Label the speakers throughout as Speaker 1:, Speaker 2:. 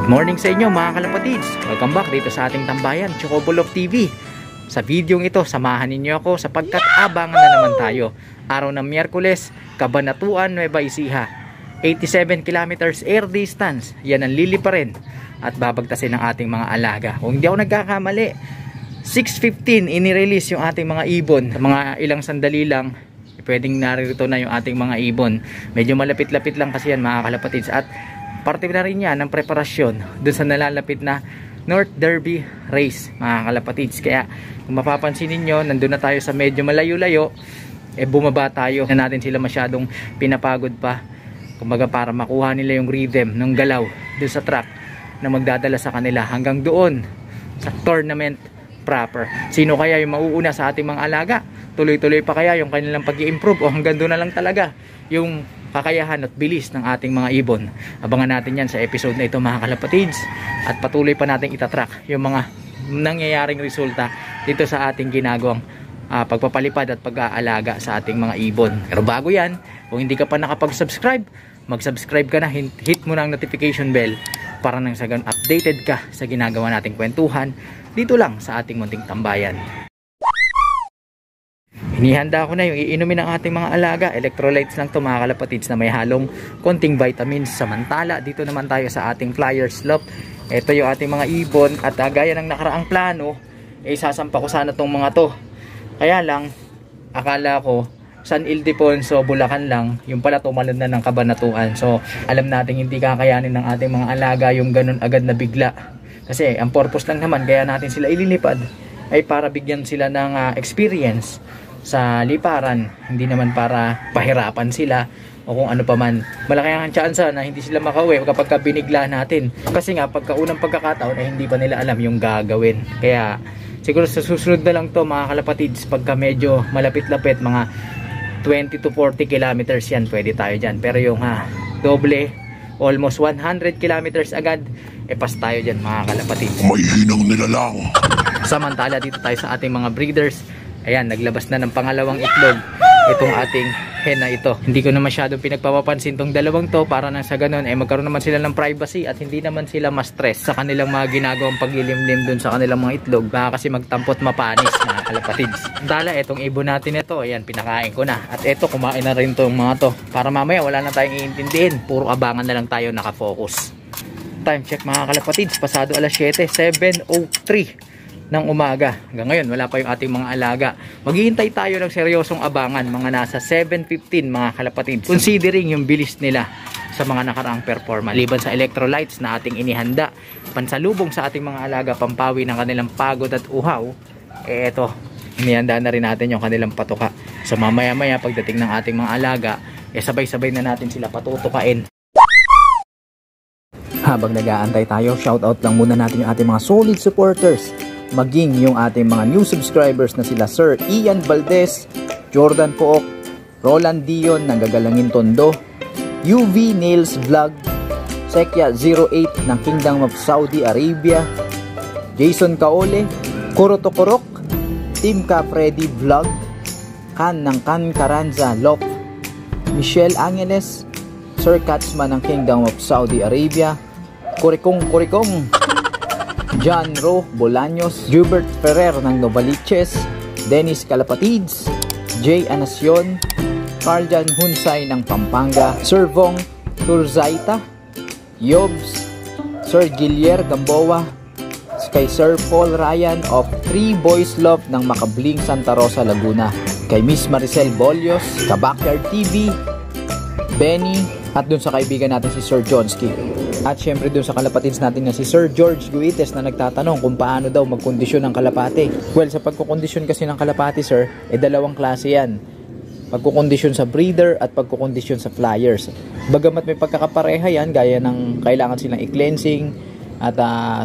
Speaker 1: Morning sa inyo mga kalapatids. Welcome back dito sa ating tambayan, Chocobulok TV. Sa videong ito, samahan ninyo ako sapagkat abangan na naman tayo. Araw ng Miyerkules, Cabanatuan, Nueva Ecija. 87 kilometers air distance. Yan ang liliparin at babagtasin ng ating mga alaga. Kung hindi ako nagkakamali, 6:15 inirelease yung ating mga ibon. Mga ilang sandali lang, pwedeng naririto na yung ating mga ibon. Medyo malapit-lapit lang kasi yan mga kalapatids. At parte na rin yan ng preparasyon dun sa nalalapit na North Derby race mga kalapatids. Kaya kung mapapansin ninyo, nandun na tayo sa medyo malayo-layo, bumaba tayo na natin sila masyadong pinapagod pa. Kumbaga para makuha nila yung rhythm ng galaw dun sa track na magdadala sa kanila hanggang doon sa tournament proper. Sino kaya yung mauuna sa ating mga alaga? Tuloy-tuloy pa kaya yung kanilang pag-i-improve o hanggang doon na lang talaga yung kakayahan at bilis ng ating mga ibon? Abangan natin yan sa episode na ito mga kalapatids, at patuloy pa natin itatrack yung mga nangyayaring resulta dito sa ating ginagawang pagpapalipad at pag-aalaga sa ating mga ibon. Pero bago yan, kung hindi ka pa nakapag-subscribe, mag-subscribe ka na, hit mo na ang notification bell para nang sagan updated ka sa ginagawa nating kwentuhan dito lang sa ating munting tambayan. Inihanda ko na yung iinumin ng ating mga alaga. Electrolytes lang to mga kalapatids na may halong konting vitamins. Samantala dito naman tayo sa ating flyer slope. Ito yung ating mga ibon at gaya ng nakaraang plano, sasampa ko sana tong mga to. Kaya lang akala ko San Ildefonso, Bulacan lang, yung pala tumalon na ng Cabanatuan. So alam natin hindi kakayanin ng ating mga alaga yung ganun agad na bigla. Kasi ang purpose lang naman kaya natin sila ililipad ay para bigyan sila ng experience sa liparan, hindi naman para pahirapan sila o kung ano pa man. Malaki ang tsansa na hindi sila makauwi kapag binigla natin, kasi nga pagka unang pagkakataon ay hindi pa nila alam yung gagawin. Kaya siguro sa susunod na lang to mga kalapatids, pagka medyo malapit-lapit, mga 20 to 40 kilometers yan, pwede tayo dyan. Pero yung doble, almost 100 kilometers agad, pas tayo dyan mga kalapatids.
Speaker 2: May hinang nilalang.
Speaker 1: Samantala dito tayo sa ating mga breeders. Ayan, naglabas na ng pangalawang itlog itong ating hen na ito. Hindi ko na masyadong pinagpapapansin tong dalawang to para nang sa ganun magkaroon naman sila ng privacy at hindi naman sila ma-stress sa kanilang mga ginagawang paglilimlim dun sa kanilang mga itlog. Baka kasi magtampot mapanis mga kalapatids. Dala, itong ibon natin ito, ayan, pinakain ko na. At ito, kumain na rin tong mga to. Para mamaya wala na tayong iintindihin. Puro abangan na lang tayo nakafocus. Time check mga kalapatids, pasado alas 7, 7:03 ng umaga. Hanggang ngayon wala pa yung ating mga alaga. Maghihintay tayo ng seryosong abangan, mga nasa 7:15 mga kalapatids, considering yung bilis nila sa mga nakaraang performance. Liban sa electrolytes na ating inihanda pansalubong sa ating mga alaga, pampawi ng kanilang pagod at uhaw, eto, inihanda na rin natin yung kanilang patuka. So mamaya maya pagdating ng ating mga alaga, sabay-sabay na natin sila patutukain. Habang nag-aantay tayo, shoutout lang muna natin yung ating mga solid supporters, maging yung ating mga new subscribers na sila Sir Ian Valdez, Jordan Pook, Roland Dion ng Gagalangin Tondo, UV Nails Vlog, Sekya 08 ng Kingdom of Saudi Arabia, Jason Kaole, Kurotokorok, Team Ka Freddy Vlog, Kan ng Kan Karanza Lop, Michelle Angeles, Sir Katzman ng Kingdom of Saudi Arabia, Kurikong John Ro Bolaños, Gilbert Ferrer ng Novaliches, Dennis Calapatids, Jay Anacion, Carljan Hunsay ng Pampanga, Sir Vong Turzaita, Yobs, Sir Gilier Gamboa, kay Sir Paul Ryan of 3 Boys Love ng Makabling Santa Rosa, Laguna, kay Miss Maricel Bolios, Kabakyard TV, Benny, at dun sa kaibigan natin si Sir Johnsky. At syempre dun sa kalapatids natin na si Sir George Guites na nagtatanong kung paano daw magkondisyon ng kalapate. Well, sa pagkukondisyon kasi ng kalapate, sir, dalawang klase yan. Pagkukondisyon sa breeder at pagkukondisyon sa flyers. Bagamat may pagkakapareha yan, gaya ng kailangan silang i-cleansing at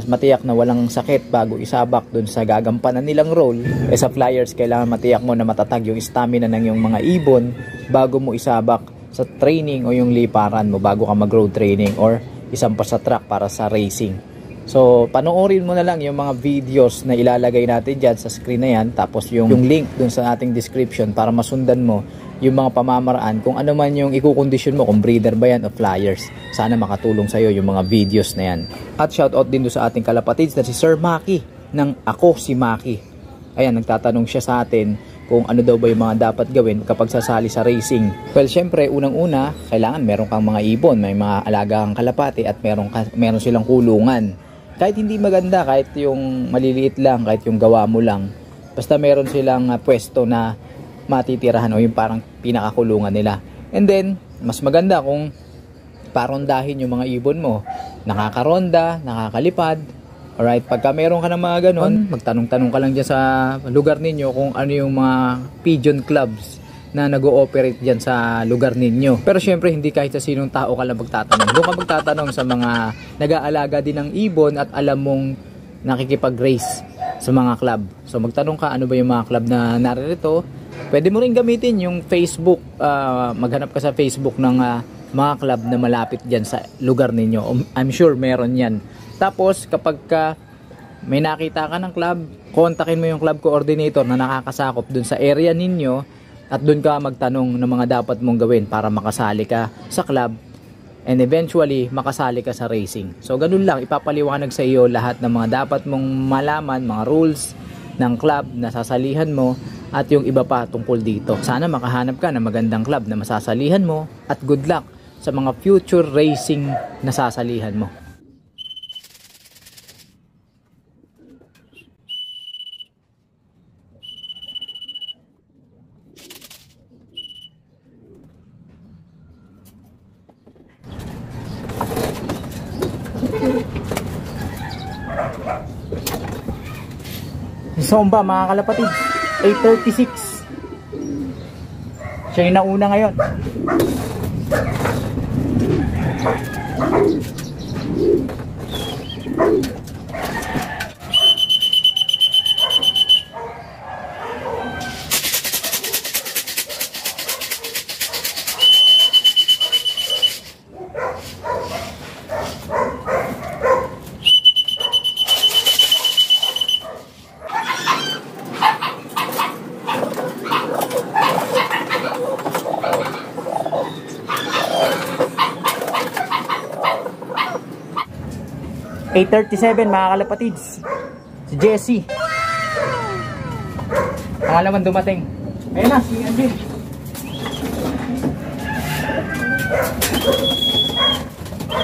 Speaker 1: matiyak na walang sakit bago isabak dun sa gagampanan nilang role, sa flyers kailangan matiyak mo na matatag yung stamina ng yung mga ibon bago mo isabak sa training o yung liparan mo bago ka mag-road training or isang pa sa track para sa racing. So panoorin mo na lang yung mga videos na ilalagay natin dyan sa screen na yan, tapos yung link dun sa ating description para masundan mo yung mga pamamaraan kung ano man yung ikukondisyon mo, kung breeder ba yan o flyers. Sana makatulong sa'yo yung mga videos na yan. At shoutout din doon sa ating kalapatids na si Sir Maki ng Ako Si Maki. Ayan, nagtatanong siya sa atin kung ano daw ba yung mga dapat gawin kapag sasali sa racing. Well, syempre, unang-una, kailangan meron kang mga ibon, may mga alagang kalapati at meron silang kulungan. Kahit hindi maganda, kahit yung maliliit lang, kahit yung gawa mo lang, basta meron silang pwesto na matitirahan o yung parang pinakakulungan nila. And then, mas maganda kung parondahin yung mga ibon mo. Nakakaronda, nakakalipad. Alright, pagka meron ka ng mga ganon, magtanong-tanong ka lang dyan sa lugar ninyo kung ano yung mga pigeon clubs na nag-ooperate dyan sa lugar ninyo. Pero syempre, hindi kahit sa sinong tao ka lang magtatanong. Doon ka magtatanong sa mga nag-aalaga din ng ibon at alam mong nakikipag-race sa mga club. So magtanong ka ano ba yung mga club na naririto. Pwede mo rin gamitin yung Facebook. Maghanap ka sa Facebook ng mga club na malapit dyan sa lugar ninyo. I'm sure meron yan. Tapos kapag may nakita ka ng club, kontakin mo yung club coordinator na nakakasakop dun sa area ninyo at dun ka magtanong ng mga dapat mong gawin para makasali ka sa club and eventually makasali ka sa racing. So ganun lang, ipapaliwanag sa iyo lahat ng mga dapat mong malaman, mga rules ng club na sasalihan mo at yung iba pa tungkol dito. Sana makahanap ka ng magandang club na masasalihan mo at good luck sa mga future racing na sasalihan mo. Zomba mga kalapatid, 8:36. Siya yung nauna ngayon. .837 mga kalapatids, si Jessie pangalaman dumating. Ayun na si Angel.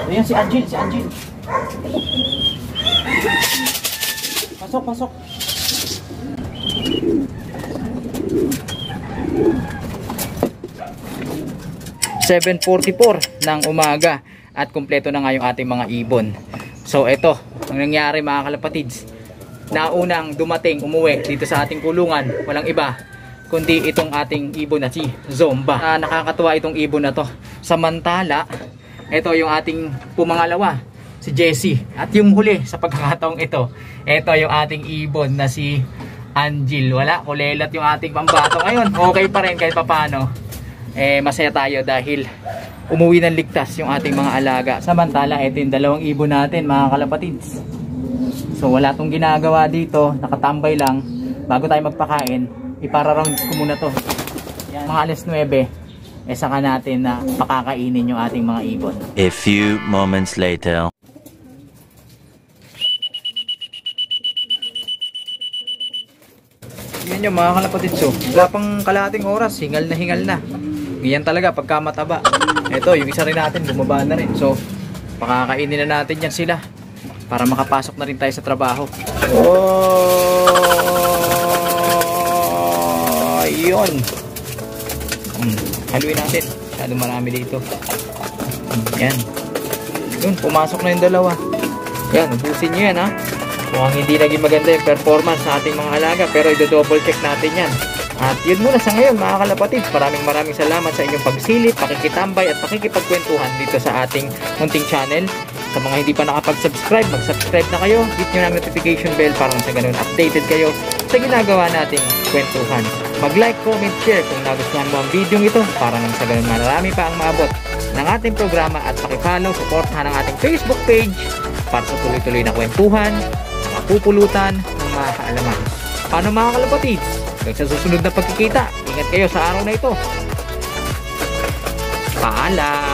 Speaker 1: Ayun si Angel, pasok 7:44 ng umaga at kumpleto na nga yung ating mga ibon. So ito, ang nangyari mga kalapatids, naunang dumating, umuwi dito sa ating kulungan, walang iba kundi itong ating ibon na si Zomba. Nakakatuwa itong ibon na to. Samantala, ito yung ating pumangalawa, si Jessie. At yung huli sa pagkakataong ito yung ating ibon na si Angel. Wala, kulelat yung ating pambato. Ngayon, okay pa rin kahit papano. Masaya tayo dahil umuwi ng ligtas yung ating mga alaga. Samantala, ito yung dalawang ibon natin mga kalapatids. So wala tong ginagawa dito, nakatambay lang. Bago tayo magpakain, ipara-round ko muna to. Yan, mga alas 9, saka natin na pakakainin yung ating mga ibon.
Speaker 2: A few moments later.
Speaker 1: Yan yung mga kalapatids. So, wala pang kalahating oras, hingal na. Ganyan talaga pagka mataba. Ito, yung isa rin natin, bumaba na rin. So, pakakainin na natin yan sila para makapasok na rin tayo sa trabaho. Oh, yun. Haluin natin. Masyadong marami dito. Yan. Yun, pumasok na yung dalawa. Yan, ubusin nyo yan ha. Mukhang hindi naging maganda yung performance sa ating mga alaga, pero i-double check natin yan. At yun muna sa ngayon mga kalapatid. Maraming salamat sa inyong pagsilip, pakikitambay at pakikipagkwentuhan dito sa ating munting channel. Sa mga hindi pa nakapag-subscribe, mag-subscribe na kayo. Hit nyo ng notification bell para sa ganun updated kayo sa ginagawa nating kwentuhan. Mag-like, comment, share kung nagustuhan mo ang video ito para nang sa ganun marami pa ang maabot ng ating programa at pakipollow, supportahan ang ating Facebook page para sa tuloy-tuloy na kwentuhan, mapupulutan ng mga kaalaman. Paano mga kalapatids? Hanggang sa susunod na pagkikita, ingat kayo sa araw na ito. Paalam!